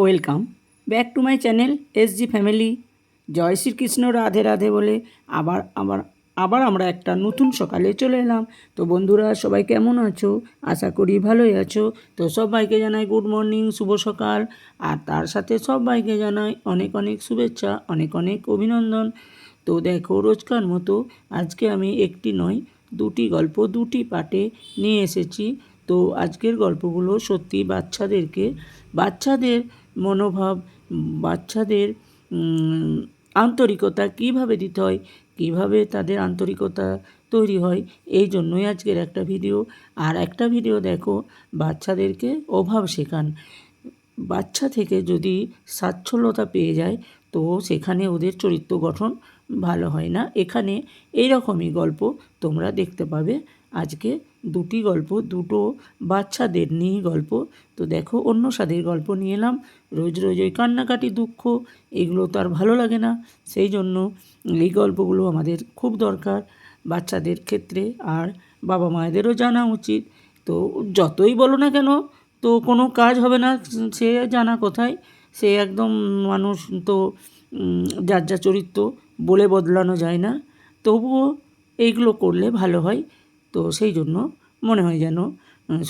Welcome back to my channel SG family. জয় শ্রীকৃষ্ণ, রাধে রাধে বলে আবার আবার আবার আমরা একটা নতুন সকালে চলে এলাম। তো বন্ধুরা, সবাই কেমন আছো? আশা করি ভালোই আছো। তো সবাইকে জানাই গুড মর্নিং, শুভ সকাল। আর তার সাথে সবাইকে জানাই অনেক অনেক শুভেচ্ছা, অনেক অনেক অভিনন্দন। তো দেখো, রোজকার মতো আজকে আমি একটি নয় দুটি গল্প দুটি পার্টে নিয়ে এসেছি। তো আজকের গল্পগুলো সত্যি বাচ্চাদের মনোভাব, বাচ্চাদের আন্তরিকতা কীভাবে দিতে হয়, কীভাবে তাদের আন্তরিকতা তৈরি হয়, এই জন্যই আজকের একটা ভিডিও। আর একটা ভিডিও দেখো, বাচ্চাদেরকে অভাব শেখান। বাচ্চা থেকে যদি সাচ্ছল্যতা পেয়ে যায় তো সেখানে ওদের চরিত্র গঠন ভালো হয় না। এখানে এই রকমই গল্প তোমরা দেখতে পাবে। আজকে দুটি গল্প, দুটো বাচ্চাদের নিয়ে গল্প। তো দেখো, অন্য স্বাদের গল্প নিয়ে এলাম। রোজ রোজ ওই কান্নাকাটি, দুঃখ, এগুলো তো আর ভালো লাগে না। সেই জন্য এই গল্পগুলো আমাদের খুব দরকার বাচ্চাদের ক্ষেত্রে, আর বাবা মায়েদেরও জানা উচিত। তো যতই বলো না কেন, তো কোনো কাজ হবে না সে জানা কোথায়। সে একদম মানুষ তো যার যা চরিত্র বলে বদলানো যায় না। তবুও এইগুলো করলে ভালো হয়। তো সেই জন্য মনে হয় যেন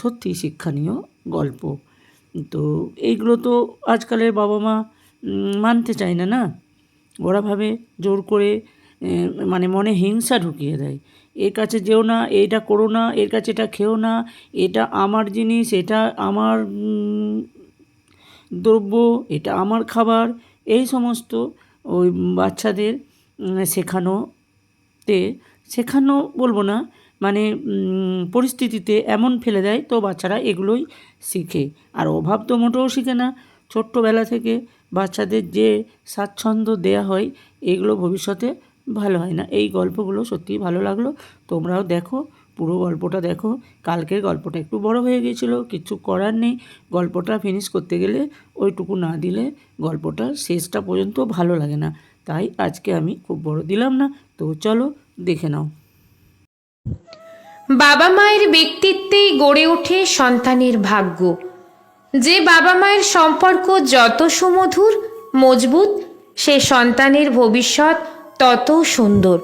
সত্যি শিক্ষণীয় গল্প। তো এইগুলো তো আজকালের বাবা মা মানতে চায় না। না, ওরা ভাবে জোর করে, মানে মনে হিংসা ঢুকিয়ে দেয়। এর কাছে যেও না, এইটা করো না, এর কাছে এটা খেও না, এটা আমার জিনিস, এটা আমার দ্রব্য, এটা আমার খাবার, এই সমস্ত ওই বাচ্চাদের শেখানো বলবো না, মানে পরিস্থিতিতে এমন ফেলে দেয়, তো বাচ্চারা এগুলোই শিখে। আর অভাব তো মোটেও শিখে না। ছোট্টবেলা থেকে বাচ্চাদের যে স্বাচ্ছন্দ্য দেয়া হয়, এগুলো ভবিষ্যতে ভালো হয় না। এই গল্পগুলো সত্যিই ভালো লাগলো। তোমরাও দেখো, পুরো গল্পটা দেখো। কালকের গল্পটা একটু বড় হয়ে গিয়েছিল, কিছু করার নেই। গল্পটা ফিনিশ করতে গেলে ওইটুকু না দিলে গল্পটা শেষটা পর্যন্ত ভালো লাগে না। তাই আজকে আমি খুব বড় দিলাম না। তো চলো দেখে নাও। বাবা মায়ের ব্যক্তিত্বেই গড়ে ওঠে সন্তানের ভাগ্য। যে বাবা মায়ের সম্পর্ক যত সুমধুর, মজবুত, সে সন্তানের ভবিষ্যৎ তত সুন্দর।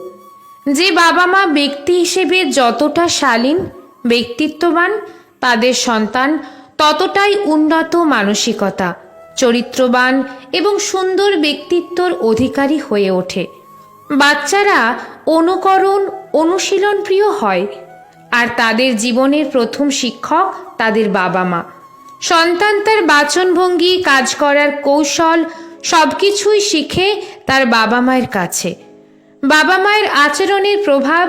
যে বাবা মা ব্যক্তি হিসেবে যতটা শালীন, ব্যক্তিত্ববান, তাদের সন্তান ততটাই উন্নত মানসিকতা, চরিত্রবান এবং সুন্দর ব্যক্তিত্বর অধিকারী হয়ে ওঠে। বাচ্চারা অনুশীলন প্রিয় হয়, আর তাদের জীবনের প্রথম শিক্ষক তাদের বাবা মা। সন্তান তার বাচনভঙ্গি, কাজ করার কৌশল সবকিছুই শিখে তার বাবা মায়ের কাছে। বাবা মায়ের আচরণের প্রভাব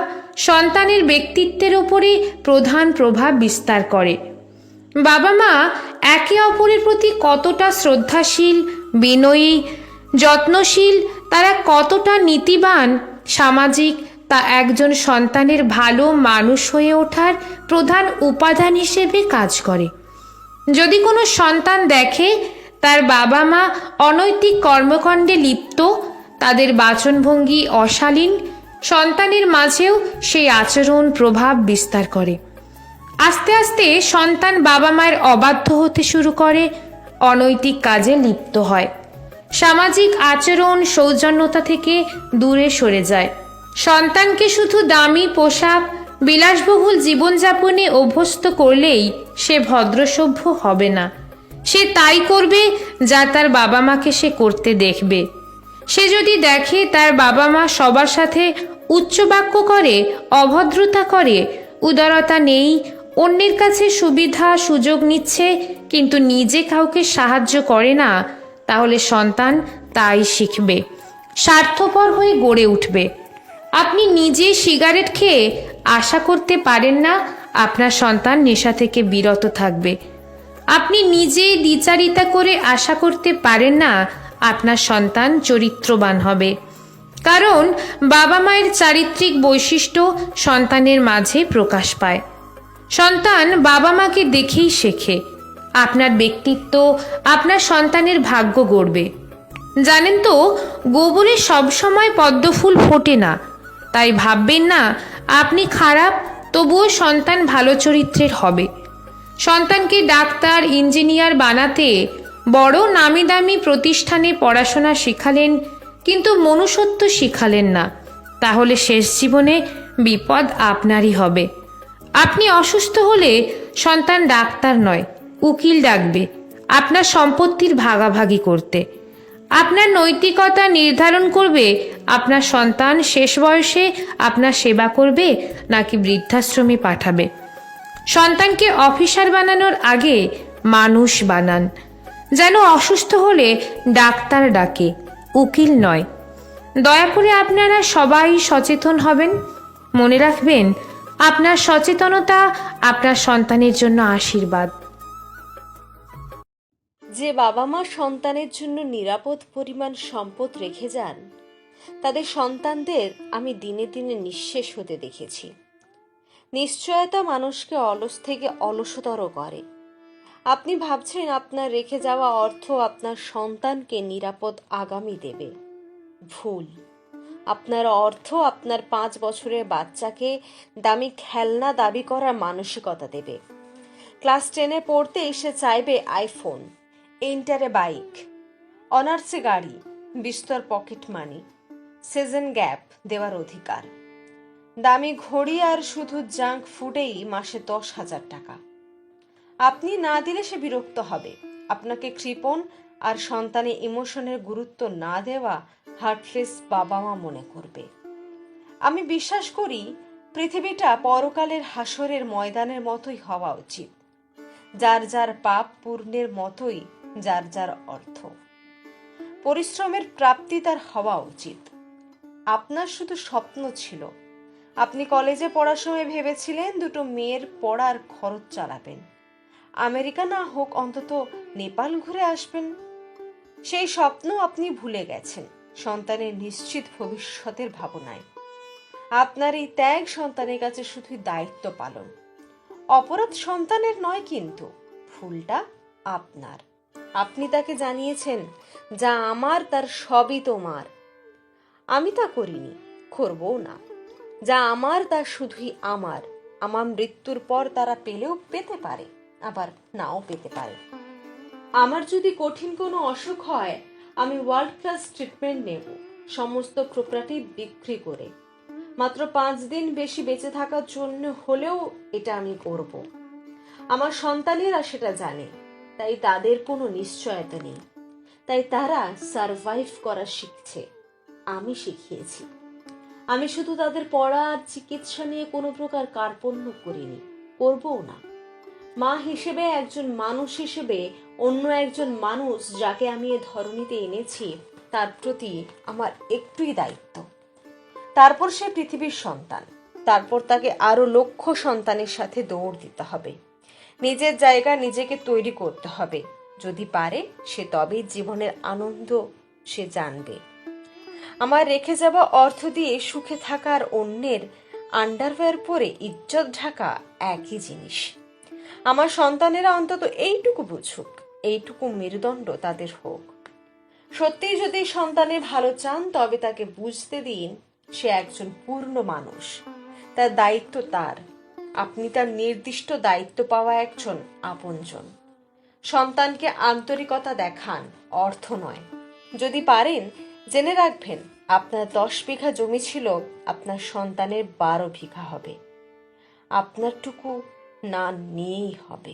সন্তানের ব্যক্তিত্বের উপরে প্রধান প্রভাব বিস্তার করে। বাবা মা একে অপরের প্রতি কতটা শ্রদ্ধাশীল, বিনয়ী, যত্নশীল, তারা কতটা নীতিবান, সামাজিক, তা একজন সন্তানের ভালো মানুষ হয়ে ওঠার প্রধান উপাদান হিসেবে কাজ করে। যদি কোনো সন্তান দেখে তার বাবা মা অনৈতিক কর্মকাণ্ডে লিপ্ত, তাদের বাচনভঙ্গি অশালীন, সন্তানের মাঝেও সেই আচরণ প্রভাব বিস্তার করে। আস্তে আস্তে সন্তান বাবা মায়ের অবাধ্য হতে শুরু করে, অনৈতিক কাজে লিপ্ত হয়, সামাজিক আচরণ, সৌজন্যতা থেকে দূরে সরে যায়। সন্তানকে শুধু দামি পোশাক, বিলাসবহুল জীবনযাপনে অভ্যস্ত করলেই সে ভদ্রসভ্য হবে না। সে তাই করবে যা তার বাবা মাকে সে করতে দেখবে। সে যদি দেখে তার বাবা মা সবার সাথে উচ্চবাক্য করে, অভদ্রতা করে, উদারতা নেই, অন্যের কাছে সুবিধা সুযোগ নিচ্ছে কিন্তু নিজে কাউকে সাহায্য করে না, তাহলে সন্তান তাই শিখবে, স্বার্থপর হয়ে গড়ে উঠবে। আপনি নিজে সিগারেট খেয়ে আশা করতে পারেন না আপনার সন্তান নেশা থেকে বিরত থাকবে। আপনি নিজে দ্বিচারিতা করে আশা করতে পারেন না আপনার সন্তান চরিত্রবান হবে। কারণ বাবা মায়ের চারিত্রিক বৈশিষ্ট্য সন্তানের মাঝে প্রকাশ পায়। সন্তান বাবা মাকে দেখেই শেখে। আপনার ব্যক্তিত্ব আপনার সন্তানের ভাগ্য গড়বে। জানেন তো, গোবরে সবসময় পদ্মফুল ফোটে না। তাই ভাববেন না আপনি খারাপ, তবুও সন্তান ভালো চরিত্রের হবে। সন্তানকে ডাক্তার, ইঞ্জিনিয়ার বানাতে বড় নামি দামি প্রতিষ্ঠানে পড়াশোনা শিখালেন, কিন্তু মনুষ্যত্ব শিখালেন না, তাহলে শেষ জীবনে বিপদ আপনারই হবে। আপনি অসুস্থ হলে সন্তান ডাক্তার নয়, উকিল ডাকবে আপনার সম্পত্তির ভাগাভাগি করতে। আপনার নৈতিকতা নির্ধারণ করবে আপনার সন্তান শেষ বয়সে আপনার সেবা করবে নাকি বৃদ্ধাশ্রমে পাঠাবে। সন্তানকে অফিসার বানানোর আগে মানুষ বানান, যেন অসুস্থ হলে ডাক্তার ডাকে, উকিল নয়। দয়া করে আপনারা সবাই সচেতন হবেন। মনে রাখবেন, আপনার সচেতনতা আপনার সন্তানের জন্য আশীর্বাদ। যে বাবা মা সন্তানের জন্য নিরাপদ পরিমাণ সম্পদ রেখে যান, তাদের সন্তানদের আমি দিনে দিনে নিঃশেষ হতে দেখেছি। নিশ্চয়তা মানুষকে অলস থেকে অলসতর করে। আপনি ভাবছেন আপনার রেখে যাওয়া অর্থ আপনার সন্তানকে নিরাপদ আগামী দেবে। ভুল। আপনার অর্থ আপনার 5 বছরের বাচ্চাকে দামি খেলনা দাবি করার মানসিকতা দেবে। ক্লাস 10-এ পড়তে এসে চাইবে আইফোন, ইন্টারে বাইক, অনার্সে গাড়ি, বিস্তর পকেট মানি, সিজন গ্যাপ দেওয়ার অধিকার, দামি ঘড়ি আর শুধু জাঙ্ক ফুডেই মাসে 10,000 টাকা। আপনি না দিলে সে বিরক্ত হবে, আপনাকে কৃপণ আর সন্তানের ইমোশনের গুরুত্ব না দেওয়া হার্টলেস বাবা মা মনে করবে। আমি বিশ্বাস করি পৃথিবীটা পরকালের হাসরের ময়দানের মতোই হওয়া উচিত, যার যার পাপ পূর্ণের মতোই যার যার অর্থ। পরিশ্রমের প্রাপ্তি তার হওয়া উচিত। আপনার শুধু স্বপ্ন ছিল, আপনি কলেজে পড়ার সময় ভেবেছিলেন 2টো মেয়ের পড়ার খরচ চালাবেন, আমেরিকা না হোক অন্তত নেপাল ঘুরে আসবেন। সেই স্বপ্ন আপনি ভুলে গেছেন সন্তানের নিশ্চিত ভবিষ্যতের ভাবনায়। আপনার এই ত্যাগ সন্তানের কাছে শুধুই দায়িত্ব পালন। অপরাধ সন্তানের নয়, কিন্তু ভুলটা আপনার। আপনি তাকে জানিয়েছেন, যা আমার তার সবই তোমার। আমি তা করিনি, করবও না। যা আমার তা শুধুই আমার। আমার মৃত্যুর পর তারা পেলেও পেতে পারে, আবার নাও পেতে পারে। আমার যদি কঠিন কোনো অসুখ হয়, আমি ওয়ার্ল্ড ক্লাস ট্রিটমেন্ট নেব, সমস্ত প্রপার্টি বিক্রি করে। মাত্র 5 দিন বেশি বেঁচে থাকার জন্য হলেও এটা আমি করব। আমার সন্তানেরা সেটা জানে, তাই তাদের কোনো নিশ্চয়তা নেই। তাই তারা সারভাইভ করা শিখছে, আমি শিখিয়েছি। আমি শুধু তাদের পড়া আর চিকিৎসা নিয়ে কোনো প্রকার কার্পণ্য করিনি, করবও না। মা হিসেবে, একজন মানুষ হিসেবে অন্য একজন মানুষ যাকে আমি এ ধরনীতে এনেছি, তার প্রতি আমার একটুই দায়িত্ব। তারপর সে পৃথিবীর সন্তান, তারপর তাকে আরো লক্ষ সন্তানের সাথে দৌড় দিতে হবে। নিজের জায়গা নিজেকে তৈরি করতে হবে। যদি পারে সে তবেই জীবনের আনন্দ সে জানবে। আমার রেখে যাওয়া অর্থ দিয়ে সুখে থাকার অন্যের আন্ডারওয়্যার পরে ইজ্জত ঢাকা একই জিনিস। আমার সন্তানেরা অন্তত এইটুকু বুঝুক, এইটুকু মেরুদণ্ড তাদের হোক। সত্যিই যদি সন্তানের ভালো চান, তবে তাকে বুঝতে দিন সে একজন পূর্ণ মানুষ, তার দায়িত্ব তার। আপনি তার নির্দিষ্ট দায়িত্ব পাওয়া একজন আপনজন। সন্তানকে আন্তরিকতা দেখান, অর্থ নয়। যদি পারেন, জেনে রাখবেন আপনার 10 বিঘা জমি ছিল, আপনার সন্তানের 12 বিঘা হবে। আপনারটুকু না নিয়েই হবে।